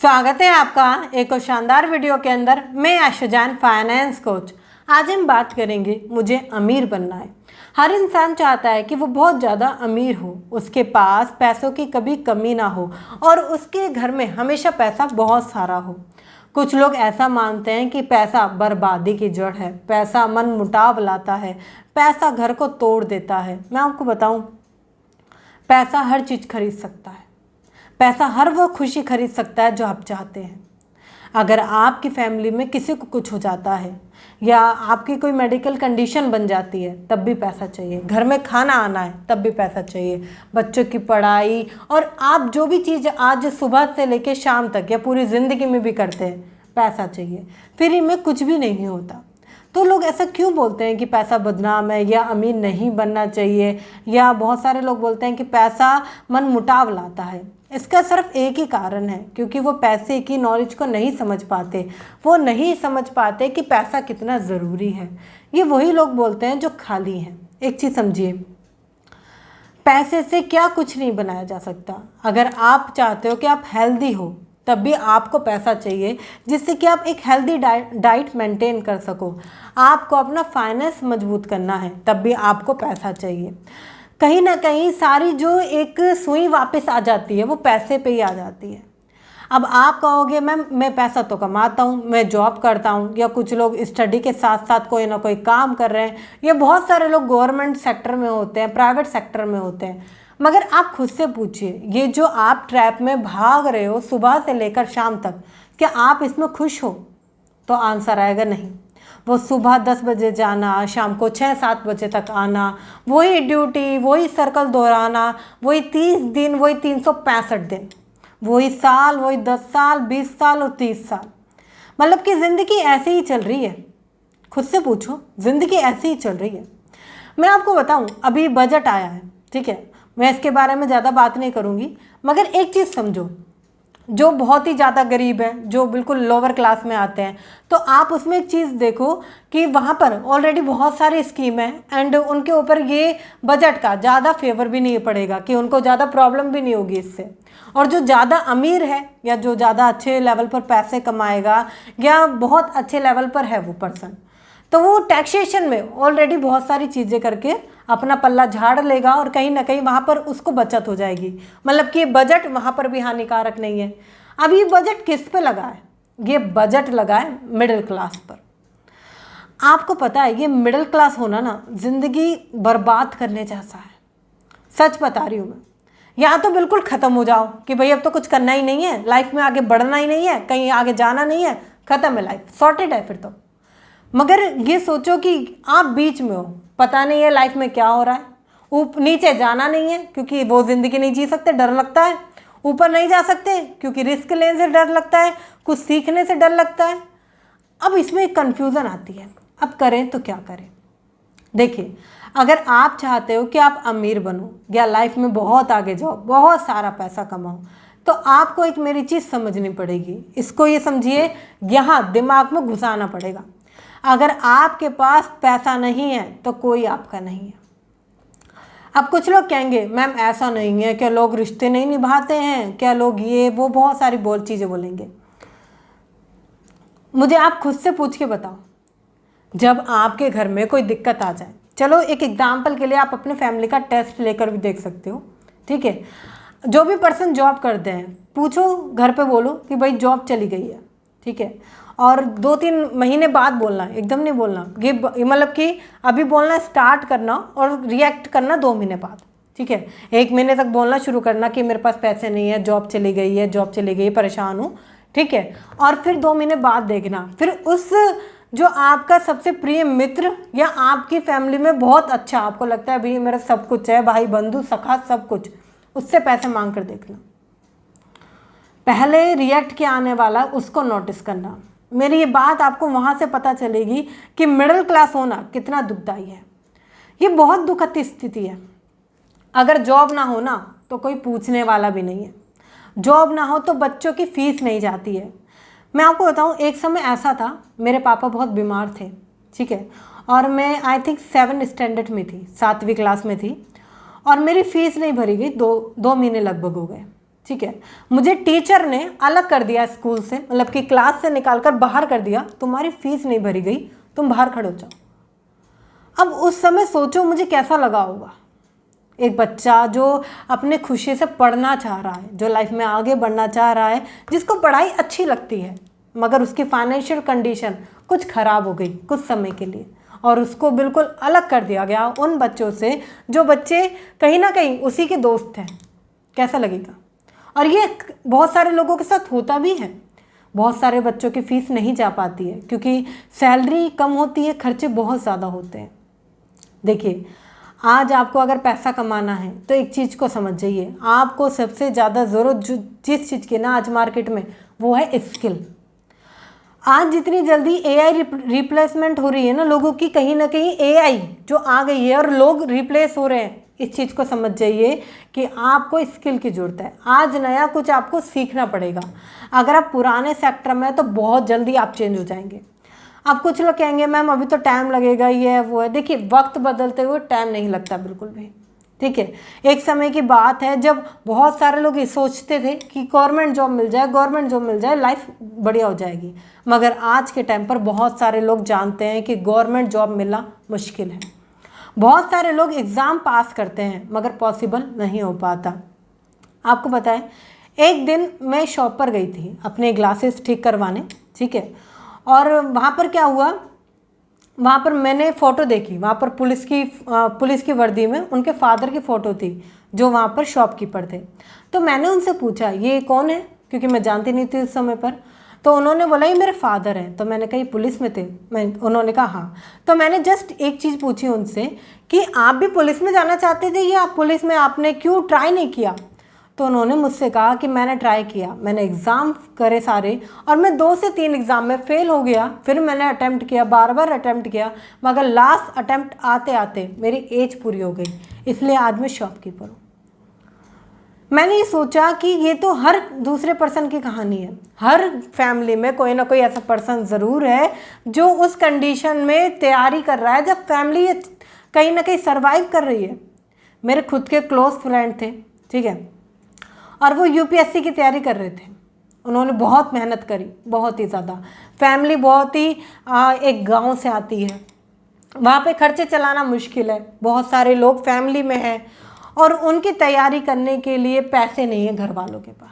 स्वागत है आपका एक और शानदार वीडियो के अंदर। मैं आयशा जान, फाइनेंस कोच। आज हम बात करेंगे मुझे अमीर बनना है। हर इंसान चाहता है कि वो बहुत ज़्यादा अमीर हो, उसके पास पैसों की कभी कमी ना हो और उसके घर में हमेशा पैसा बहुत सारा हो। कुछ लोग ऐसा मानते हैं कि पैसा बर्बादी की जड़ है, पैसा मन मुटाव लाता है, पैसा घर को तोड़ देता है। मैं आपको बताऊं, पैसा हर चीज़ खरीद सकता है। पैसा हर वो खुशी खरीद सकता है जो आप चाहते हैं। अगर आपकी फैमिली में किसी को कुछ हो जाता है या आपकी कोई मेडिकल कंडीशन बन जाती है तब भी पैसा चाहिए। घर में खाना आना है तब भी पैसा चाहिए। बच्चों की पढ़ाई और आप जो भी चीज़ आज सुबह से लेकर शाम तक या पूरी ज़िंदगी में भी करते हैं, पैसा चाहिए। फ्री में कुछ भी नहीं होता। तो लोग ऐसा क्यों बोलते हैं कि पैसा बदनाम है या अमीर नहीं बनना चाहिए, या बहुत सारे लोग बोलते हैं कि पैसा मन मुटाव लाता है। इसका सिर्फ एक ही कारण है, क्योंकि वो पैसे की नॉलेज को नहीं समझ पाते। वो नहीं समझ पाते कि पैसा कितना ज़रूरी है। ये वही लोग बोलते हैं जो खाली हैं। एक चीज़ समझिए, पैसे से क्या कुछ नहीं बनाया जा सकता। अगर आप चाहते हो कि आप हेल्दी हो तब भी आपको पैसा चाहिए, जिससे कि आप एक हेल्दी डाइट मेंटेन कर सको। आपको अपना फाइनेंस मजबूत करना है तब भी आपको पैसा चाहिए। कहीं ना कहीं सारी जो एक सुई वापस आ जाती है वो पैसे पे ही आ जाती है। अब आप कहोगे मैम मैं पैसा तो कमाता हूँ, मैं जॉब करता हूँ, या कुछ लोग स्टडी के साथ साथ कोई ना कोई काम कर रहे हैं, या बहुत सारे लोग गवर्नमेंट सेक्टर में होते हैं, प्राइवेट सेक्टर में होते हैं। मगर आप खुद से पूछिए, ये जो आप ट्रैप में भाग रहे हो सुबह से लेकर शाम तक, क्या आप इसमें खुश हो? तो आंसर आएगा नहीं। वो सुबह 10 बजे जाना, शाम को 6-7 बजे तक आना, वही ड्यूटी, वही सर्कल दोहराना, वही 30 दिन, वही 365 दिन, वही साल, वही 10 साल, 20 साल और 30 साल। मतलब कि ज़िंदगी ऐसे ही चल रही है। खुद से पूछो, ज़िंदगी ऐसे ही चल रही है। मैं आपको बताऊं, अभी बजट आया है, ठीक है, मैं इसके बारे में ज़्यादा बात नहीं करूंगी। मगर एक चीज़ समझो, जो बहुत ही ज़्यादा गरीब हैं, जो बिल्कुल लोअर क्लास में आते हैं, तो आप उसमें एक चीज़ देखो कि वहाँ पर ऑलरेडी बहुत सारी स्कीम है एंड उनके ऊपर ये बजट का ज़्यादा फेवर भी नहीं पड़ेगा, कि उनको ज़्यादा प्रॉब्लम भी नहीं होगी इससे। और जो ज़्यादा अमीर है या जो ज़्यादा अच्छे लेवल पर पैसे कमाएगा या बहुत अच्छे लेवल पर है वो पर्सन, तो वो टैक्सेशन में ऑलरेडी बहुत सारी चीज़ें करके अपना पल्ला झाड़ लेगा और कहीं ना कहीं वहाँ पर उसको बचत हो जाएगी। मतलब कि बजट वहाँ पर भी हानिकारक नहीं है। अब ये बजट किस पे लगा है? ये बजट लगा है मिडिल क्लास पर। आपको पता है ये मिडिल क्लास होना ना ज़िंदगी बर्बाद करने जैसा है। सच बता रही हूँ मैं। या तो बिल्कुल ख़त्म हो जाओ कि भाई अब तो कुछ करना ही नहीं है, लाइफ में आगे बढ़ना ही नहीं है, कहीं आगे जाना नहीं है, ख़त्म है, लाइफ सॉर्टेड है फिर तो। मगर ये सोचो कि आप बीच में हो, पता नहीं है लाइफ में क्या हो रहा है। नीचे जाना नहीं है क्योंकि वो ज़िंदगी नहीं जी सकते, डर लगता है। ऊपर नहीं जा सकते क्योंकि रिस्क लेने से डर लगता है, कुछ सीखने से डर लगता है। अब इसमें एक कन्फ्यूज़न आती है, अब करें तो क्या करें? देखिए, अगर आप चाहते हो कि आप अमीर बनो या लाइफ में बहुत आगे जाओ, बहुत सारा पैसा कमाओ, तो आपको एक मेरी चीज़ समझनी पड़ेगी। इसको ये समझिए, यहाँ दिमाग में घुसाना पड़ेगा। अगर आपके पास पैसा नहीं है तो कोई आपका नहीं है। अब कुछ लोग कहेंगे मैम ऐसा नहीं है, क्या लोग रिश्ते नहीं निभाते हैं, क्या लोग ये वो बहुत सारी चीज़ें बोलेंगे। मुझे आप खुद से पूछ के बताओ, जब आपके घर में कोई दिक्कत आ जाए, चलो एक एग्जाम्पल के लिए आप अपने फैमिली का टेस्ट लेकर भी देख सकते हो, ठीक है। जो भी पर्सन जॉब करते हैं, पूछो घर पे, बोलो कि भाई जॉब चली गई है, ठीक है, और 2-3 महीने बाद बोलना, एकदम नहीं बोलना। ये मतलब कि अभी बोलना स्टार्ट करना और रिएक्ट करना 2 महीने बाद, ठीक है। 1 महीने तक बोलना शुरू करना कि मेरे पास पैसे नहीं है, जॉब चली गई है, जॉब चली गई है, परेशान हूँ, ठीक है। और फिर 2 महीने बाद देखना, फिर उस जो आपका सबसे प्रिय मित्र या आपकी फैमिली में बहुत अच्छा आपको लगता है भाई मेरा सब कुछ है, भाई बंधु सखा सब कुछ, उससे पैसे मांग कर देखना। पहले रिएक्ट किया आने वाला उसको नोटिस करना। मेरी ये बात आपको वहाँ से पता चलेगी कि मिडिल क्लास होना कितना दुखदाई है। ये बहुत दुखद स्थिति है। अगर जॉब ना हो ना तो कोई पूछने वाला भी नहीं है। जॉब ना हो तो बच्चों की फ़ीस नहीं जाती है। मैं आपको बताऊँ, एक समय ऐसा था, मेरे पापा बहुत बीमार थे, ठीक है, और मैं आई थिंक 7th स्टैंडर्ड में थी, 7वीं क्लास में थी, और मेरी फ़ीस नहीं भरी गई। 2 महीने लगभग हो गए, ठीक है, मुझे टीचर ने अलग कर दिया स्कूल से, मतलब कि क्लास से निकालकर बाहर कर दिया, तुम्हारी फीस नहीं भरी गई, तुम बाहर खड़े हो जाओ। अब उस समय सोचो मुझे कैसा लगा होगा। एक बच्चा जो अपने खुशी से पढ़ना चाह रहा है, जो लाइफ में आगे बढ़ना चाह रहा है, जिसको पढ़ाई अच्छी लगती है, मगर उसकी फाइनेंशियल कंडीशन कुछ ख़राब हो गई कुछ समय के लिए, और उसको बिल्कुल अलग कर दिया गया उन बच्चों से जो बच्चे कहीं ना कहीं उसी के दोस्त हैं। कैसा लगेगा? और ये बहुत सारे लोगों के साथ होता भी है। बहुत सारे बच्चों की फ़ीस नहीं जा पाती है क्योंकि सैलरी कम होती है, खर्चे बहुत ज़्यादा होते हैं। देखिए, आज आपको अगर पैसा कमाना है तो एक चीज़ को समझ जाइए, आपको सबसे ज़्यादा ज़रूरत जो जिस चीज़ की ना आज मार्केट में, वो है स्किल। आज जितनी जल्दी एआई रिप्लेसमेंट हो रही है ना लोगों की, कहीं ना कहीं एआई जो आ गई है और लोग रिप्लेस हो रहे हैं, इस चीज़ को समझ जाइए कि आपको स्किल की ज़रूरत है। आज नया कुछ आपको सीखना पड़ेगा। अगर आप पुराने सेक्टर में हैं तो बहुत जल्दी आप चेंज हो जाएंगे। अब कुछ लोग कहेंगे मैम अभी तो टाइम लगेगा, ये है वो है। देखिए, वक्त बदलते हुए टाइम नहीं लगता बिल्कुल भी, ठीक है। एक समय की बात है जब बहुत सारे लोग ये सोचते थे कि गवर्नमेंट जॉब मिल जाए, गवर्नमेंट जॉब मिल जाए, लाइफ बढ़िया हो जाएगी। मगर आज के टाइम पर बहुत सारे लोग जानते हैं कि गवर्नमेंट जॉब मिलना मुश्किल है। बहुत सारे लोग एग्ज़ाम पास करते हैं मगर पॉसिबल नहीं हो पाता। आपको पता है, एक दिन मैं शॉप पर गई थी अपने ग्लासेस ठीक करवाने, ठीक है। और वहाँ पर क्या हुआ, वहाँ पर मैंने फ़ोटो देखी, वहाँ पर पुलिस की वर्दी में उनके फादर की फ़ोटो थी जो वहाँ पर शॉपकीपर थे। तो मैंने उनसे पूछा ये कौन है, क्योंकि मैं जानती नहीं थी उस समय पर। तो उन्होंने बोला ये मेरे फादर हैं। तो मैंने कहा ये पुलिस में थे? उन्होंने कहा हाँ। तो मैंने जस्ट एक चीज़ पूछी उनसे कि आप भी पुलिस में जाना चाहते थे या पुलिस में आपने क्यों ट्राई नहीं किया? तो उन्होंने मुझसे कहा कि मैंने ट्राई किया, मैंने एग्ज़ाम करे सारे और मैं 2 से 3 एग्ज़ाम में फ़ेल हो गया। फिर मैंने अटैम्प्ट किया, बार बार अटैम्प्ट किया, मगर लास्ट अटैम्प्ट आते आते मेरी एज पूरी हो गई, इसलिए आज मैं शॉपकीपर हूँ। मैंने ये सोचा कि ये तो हर दूसरे पर्सन की कहानी है। हर फैमिली में कोई ना कोई ऐसा पर्सन ज़रूर है जो उस कंडीशन में तैयारी कर रहा है जब फैमिली कहीं ना कहीं सर्वाइव कर रही है। मेरे खुद के क्लोज फ्रेंड थे, ठीक है, और वो यूपीएससी की तैयारी कर रहे थे। उन्होंने बहुत मेहनत करी, बहुत ही ज़्यादा। फैमिली बहुत ही एक गांव से आती है, वहाँ पे खर्चे चलाना मुश्किल है, बहुत सारे लोग फैमिली में हैं और उनकी तैयारी करने के लिए पैसे नहीं है घर वालों के पास।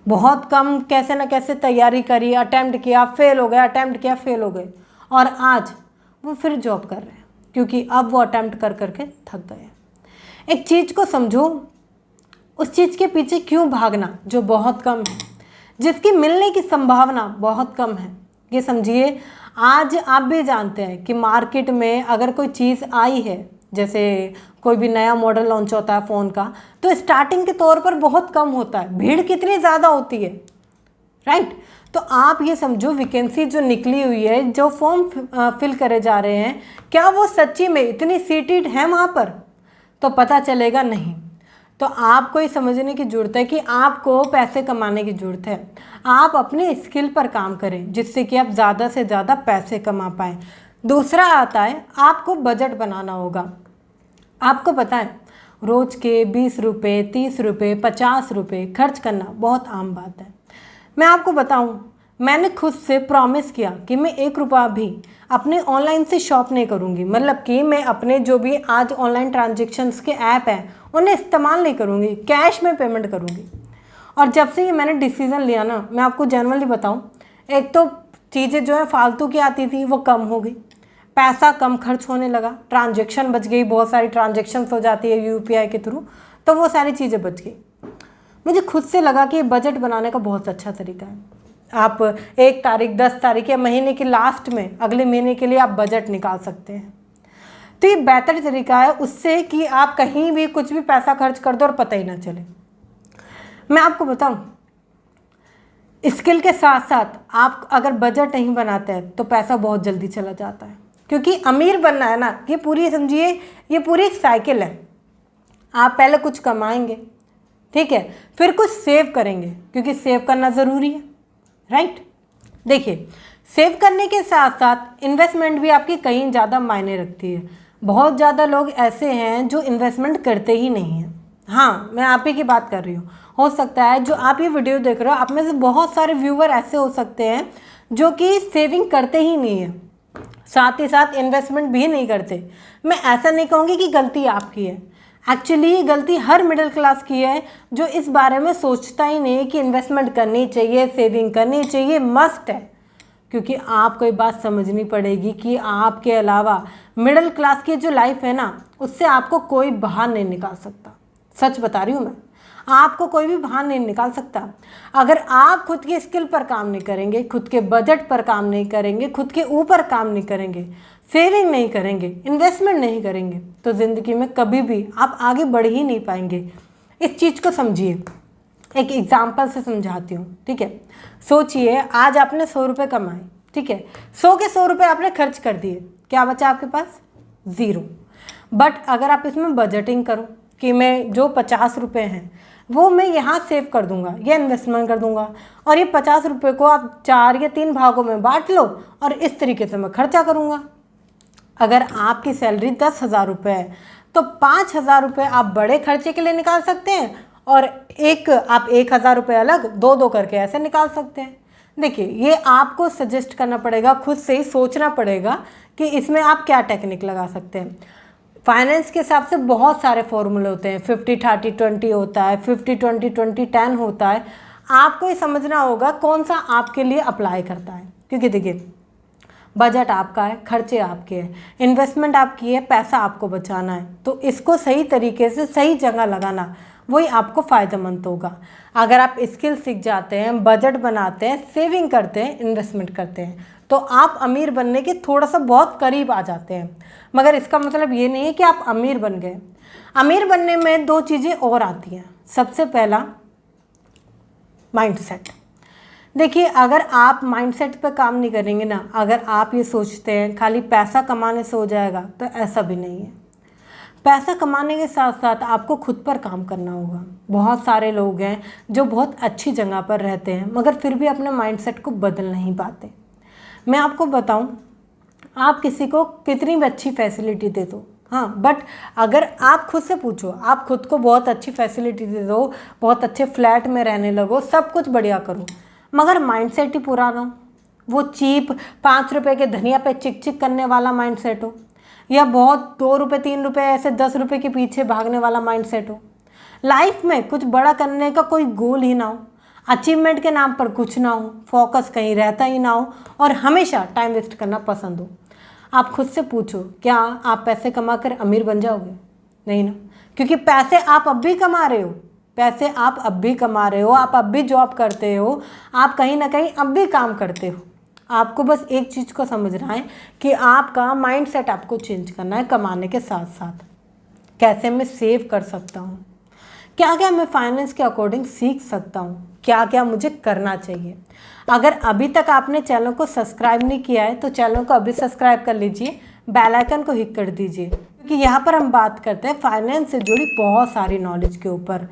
बहुत कम कैसे ना कैसे तैयारी करी, अटैम्प्ट किया, फेल हो गए, अटैम्प्ट किया, फेल हो गए, और आज वो फिर जॉब कर रहे हैं क्योंकि अब वो अटैम्प्ट कर करके थक गए। एक चीज़ को समझो, उस चीज़ के पीछे क्यों भागना जो बहुत कम है, जिसकी मिलने की संभावना बहुत कम है। ये समझिए, आज आप भी जानते हैं कि मार्केट में अगर कोई चीज़ आई है, जैसे कोई भी नया मॉडल लॉन्च होता है फ़ोन का, तो स्टार्टिंग के तौर पर बहुत कम होता है, भीड़ कितनी ज़्यादा होती है, राइट। तो आप ये समझो, वैकेंसी जो निकली हुई है, जो फॉर्म फिल करे जा रहे हैं, क्या वो सच्ची में इतनी सीटेड है वहाँ पर? तो पता चलेगा नहीं। तो आपको ये समझने की ज़रूरत है कि आपको पैसे कमाने की ज़रूरत है। आप अपने स्किल पर काम करें जिससे कि आप ज़्यादा से ज़्यादा पैसे कमा पाएँ। दूसरा आता है, आपको बजट बनाना होगा। आपको पता है, रोज़ के 20 रुपये, 30 रुपये, 50 रुपये खर्च करना बहुत आम बात है। मैं आपको बताऊं, मैंने खुद से प्रॉमिस किया कि मैं 1 रुपया भी अपने ऑनलाइन से शॉप नहीं करूंगी। मतलब कि मैं अपने जो भी आज ऑनलाइन ट्रांजेक्शन्स के ऐप हैं उन्हें इस्तेमाल नहीं करूंगी, कैश में पेमेंट करूंगी। और जब से ये मैंने डिसीज़न लिया ना, मैं आपको जनरली बताऊं, एक तो चीज़ें जो है फालतू की आती थी वो कम हो गई, पैसा कम खर्च होने लगा, ट्रांजेक्शन बच गई, बहुत सारी ट्रांजेक्शन्स हो जाती है यूपीआई के थ्रू, तो वो सारी चीज़ें बच गई। मुझे खुद से लगा कि बजट बनाने का बहुत अच्छा तरीका है। आप 1 तारीख, 10 तारीख या महीने के लास्ट में अगले महीने के लिए आप बजट निकाल सकते हैं। तो ये बेहतर तरीका है उससे कि आप कहीं भी कुछ भी पैसा खर्च कर दो और पता ही ना चले। मैं आपको बताऊं, स्किल के साथ साथ आप अगर बजट नहीं बनाते हैं तो पैसा बहुत जल्दी चला जाता है, क्योंकि अमीर बनना है ना, ये पूरी समझिए, ये पूरी एक साइकिल है। आप पहले कुछ कमाएंगे, ठीक है, फिर कुछ सेव करेंगे क्योंकि सेव करना ज़रूरी है, राइट। देखिए, सेव करने के साथ साथ इन्वेस्टमेंट भी आपकी कहीं ज़्यादा मायने रखती है। बहुत ज़्यादा लोग ऐसे हैं जो इन्वेस्टमेंट करते ही नहीं हैं, हाँ, मैं आप ही की बात कर रही हूँ। हो सकता है जो आप ये वीडियो देख रहे हो आप में से बहुत सारे व्यूअर ऐसे हो सकते हैं जो कि सेविंग करते ही नहीं है, साथ ही साथ इन्वेस्टमेंट भी नहीं करते। मैं ऐसा नहीं कहूँगी कि गलती आपकी है, एक्चुअली गलती हर मिडिल क्लास की है जो इस बारे में सोचता ही नहीं कि इन्वेस्टमेंट करनी चाहिए, सेविंग करनी चाहिए, मस्ट है। क्योंकि आपको ये बात समझनी पड़ेगी कि आपके अलावा मिडिल क्लास की जो लाइफ है ना, उससे आपको कोई बाहर नहीं निकाल सकता। सच बता रही हूँ मैं, आपको कोई भी बाहर नहीं निकाल सकता। अगर आप खुद की स्किल पर काम नहीं करेंगे, खुद के बजट पर काम नहीं करेंगे, खुद के ऊपर काम नहीं करेंगे, सेविंग नहीं करेंगे, इन्वेस्टमेंट नहीं करेंगे, तो ज़िंदगी में कभी भी आप आगे बढ़ ही नहीं पाएंगे। इस चीज़ को समझिए, एक एग्जाम्पल से समझाती हूँ, ठीक है। सोचिए आज आपने 100 रुपये कमाए, ठीक है, 100 के 100 रुपये आपने खर्च कर दिए, क्या बचा आपके पास? 0। बट अगर आप इसमें बजटिंग करो कि मैं जो 50 रुपये हैं वो मैं यहाँ सेव कर दूंगा या इन्वेस्टमेंट कर दूंगा, और ये 50 रुपये को आप 4 या 3 भागों में बांट लो और इस तरीके से मैं खर्चा करूँगा। अगर आपकी सैलरी 10,000 रुपये है तो 5,000 रुपये आप बड़े खर्चे के लिए निकाल सकते हैं और आप 1,000 रुपये अलग 2-2 करके ऐसे निकाल सकते हैं। देखिए, ये आपको सजेस्ट करना पड़ेगा, खुद से ही सोचना पड़ेगा कि इसमें आप क्या टेक्निक लगा सकते हैं। फाइनेंस के हिसाब से बहुत सारे फॉर्मूले होते हैं, 50-30-20 होता है, 50-20-20-10 होता है। आपको ये समझना होगा कौन सा आपके लिए अप्लाई करता है, क्योंकि देखिए बजट आपका है, खर्चे आपके हैं, इन्वेस्टमेंट आपकी है, पैसा आपको बचाना है, तो इसको सही तरीके से सही जगह लगाना वही आपको फ़ायदेमंद होगा। अगर आप स्किल सीख जाते हैं, बजट बनाते हैं, सेविंग करते हैं, इन्वेस्टमेंट करते हैं, तो आप अमीर बनने के थोड़ा सा बहुत करीब आ जाते हैं। मगर इसका मतलब ये नहीं है कि आप अमीर बन गए। अमीर बनने में 2 चीज़ें और आती हैं। सबसे पहला माइंडसेट। देखिए, अगर आप माइंडसेट पे काम नहीं करेंगे ना, अगर आप ये सोचते हैं खाली पैसा कमाने से हो जाएगा, तो ऐसा भी नहीं है। पैसा कमाने के साथ साथ आपको खुद पर काम करना होगा। बहुत सारे लोग हैं जो बहुत अच्छी जगह पर रहते हैं मगर फिर भी अपने माइंडसेट को बदल नहीं पाते। मैं आपको बताऊं, आप किसी को कितनी भी अच्छी फैसिलिटी दे दो, हाँ, बट अगर आप खुद से पूछो, आप खुद को बहुत अच्छी फैसिलिटी दे दो, बहुत अच्छे फ्लैट में रहने लगो, सब कुछ बढ़िया करो, मगर माइंडसेट ही पुराना हो, वो चीप 5 रुपये के धनिया पे चिक चिक करने वाला माइंडसेट हो, या बहुत 2 रुपये 3 रुपये ऐसे 10 रुपये के पीछे भागने वाला माइंडसेट हो, लाइफ में कुछ बड़ा करने का कोई गोल ही ना हो, अचीवमेंट के नाम पर कुछ ना हो, फोकस कहीं रहता ही ना हो और हमेशा टाइम वेस्ट करना पसंद हो। आप खुद से पूछो, क्या आप पैसे कमा कर अमीर बन जाओगे? नहीं ना, क्योंकि पैसे आप अब भी कमा रहे हो, पैसे आप अब भी कमा रहे हो, आप अब भी जॉब करते हो, आप कहीं ना कहीं अब भी काम करते हो। आपको बस एक चीज़ को समझना है कि आपका माइंडसेट आपको चेंज करना है कमाने के साथ साथ। कैसे मैं सेव कर सकता हूँ, क्या क्या मैं फाइनेंस के अकॉर्डिंग सीख सकता हूँ, क्या क्या मुझे करना चाहिए। अगर अभी तक आपने चैनल को सब्सक्राइब नहीं किया है तो चैनल को अभी सब्सक्राइब कर लीजिए, बेल आइकन को हिट कर दीजिए, क्योंकि यहाँ पर हम बात करते हैं फाइनेंस से जुड़ी बहुत सारी नॉलेज के ऊपर।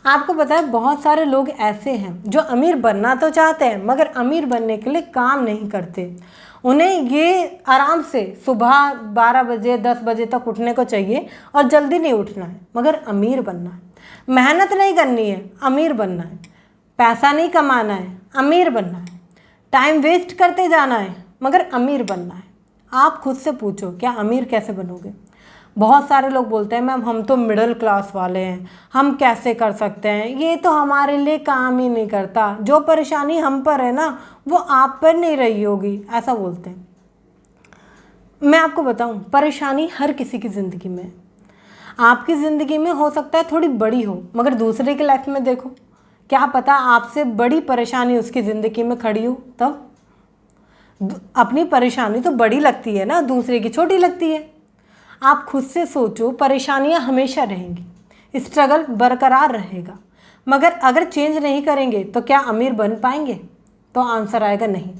आपको पता है बहुत सारे लोग ऐसे हैं जो अमीर बनना तो चाहते हैं मगर अमीर बनने के लिए काम नहीं करते। उन्हें ये आराम से सुबह 12 बजे 10 बजे तक उठने को चाहिए और जल्दी नहीं उठना है, मगर अमीर बनना है। मेहनत नहीं करनी है, अमीर बनना है। पैसा नहीं कमाना है, अमीर बनना है। टाइम वेस्ट करते जाना है, मगर अमीर बनना है। आप खुद से पूछो, क्या अमीर कैसे बनोगे? बहुत सारे लोग बोलते हैं मैम हम तो मिडिल क्लास वाले हैं, हम कैसे कर सकते हैं, ये तो हमारे लिए काम ही नहीं करता, जो परेशानी हम पर है ना वो आप पर नहीं रही होगी, ऐसा बोलते हैं। मैं आपको बताऊं, परेशानी हर किसी की ज़िंदगी में है। आपकी ज़िंदगी में हो सकता है थोड़ी बड़ी हो, मगर दूसरे की लाइफ में देखो, क्या पता आपसे बड़ी परेशानी उसकी ज़िंदगी में खड़ी हो। तब अपनी परेशानी तो बड़ी लगती है ना, दूसरे की छोटी लगती है। आप खुद से सोचो, परेशानियां हमेशा रहेंगी, स्ट्रगल बरकरार रहेगा, मगर अगर चेंज नहीं करेंगे तो क्या अमीर बन पाएंगे? तो आंसर आएगा नहीं।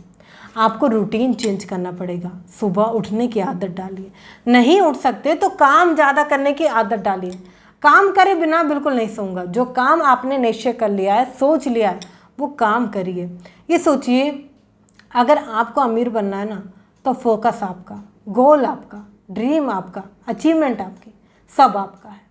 आपको रूटीन चेंज करना पड़ेगा। सुबह उठने की आदत डालिए, नहीं उठ सकते तो काम ज़्यादा करने की आदत डालिए। काम करे बिना बिल्कुल नहीं सोऊंगा, जो काम आपने निश्चय कर लिया है, सोच लिया है, वो काम करिए। ये सोचिए, अगर आपको अमीर बनना है ना तो फोकस आपका, गोल आपका, ड्रीम आपका, अचीवमेंट आपकी, सब आपका है।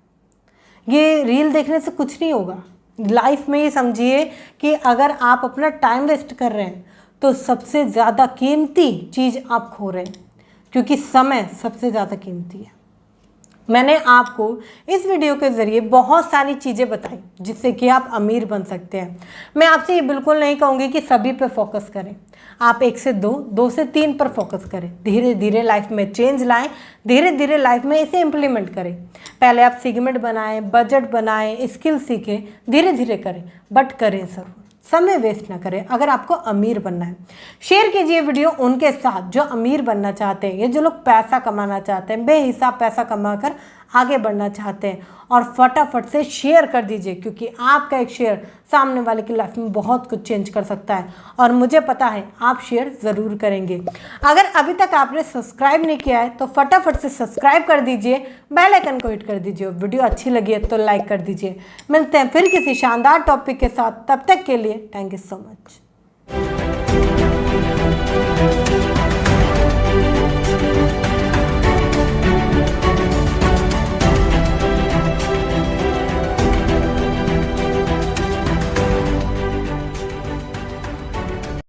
ये रील देखने से कुछ नहीं होगा। लाइफ में ये समझिए कि अगर आप अपना टाइम वेस्ट कर रहे हैं तो सबसे ज़्यादा कीमती चीज़ आप खो रहे हैं, क्योंकि समय सबसे ज़्यादा कीमती है। मैंने आपको इस वीडियो के ज़रिए बहुत सारी चीज़ें बताई जिससे कि आप अमीर बन सकते हैं। मैं आपसे ये बिल्कुल नहीं कहूँगी कि सभी पे फोकस करें, आप 1 से 2, 2 से 3 पर फोकस करें। धीरे धीरे लाइफ में चेंज लाएं, धीरे धीरे लाइफ में इसे इम्प्लीमेंट करें। पहले आप सेगमेंट बनाएं, बजट बनाएं, स्किल सीखें, धीरे धीरे करें, बट करें ज़रूर, समय वेस्ट ना करें अगर आपको अमीर बनना है। शेयर कीजिए वीडियो उनके साथ जो अमीर बनना चाहते हैं, ये जो लोग पैसा कमाना चाहते हैं, बेहिसाब पैसा कमाकर आगे बढ़ना चाहते हैं, और फटाफट से शेयर कर दीजिए, क्योंकि आपका एक शेयर सामने वाले की लाइफ में बहुत कुछ चेंज कर सकता है, और मुझे पता है आप शेयर ज़रूर करेंगे। अगर अभी तक आपने सब्सक्राइब नहीं किया है तो फटाफट से सब्सक्राइब कर दीजिए, बेल आइकन को हिट कर दीजिए, वीडियो अच्छी लगी है तो लाइक कर दीजिए। मिलते हैं फिर किसी शानदार टॉपिक के साथ, तब तक के लिए थैंक यू सो मच।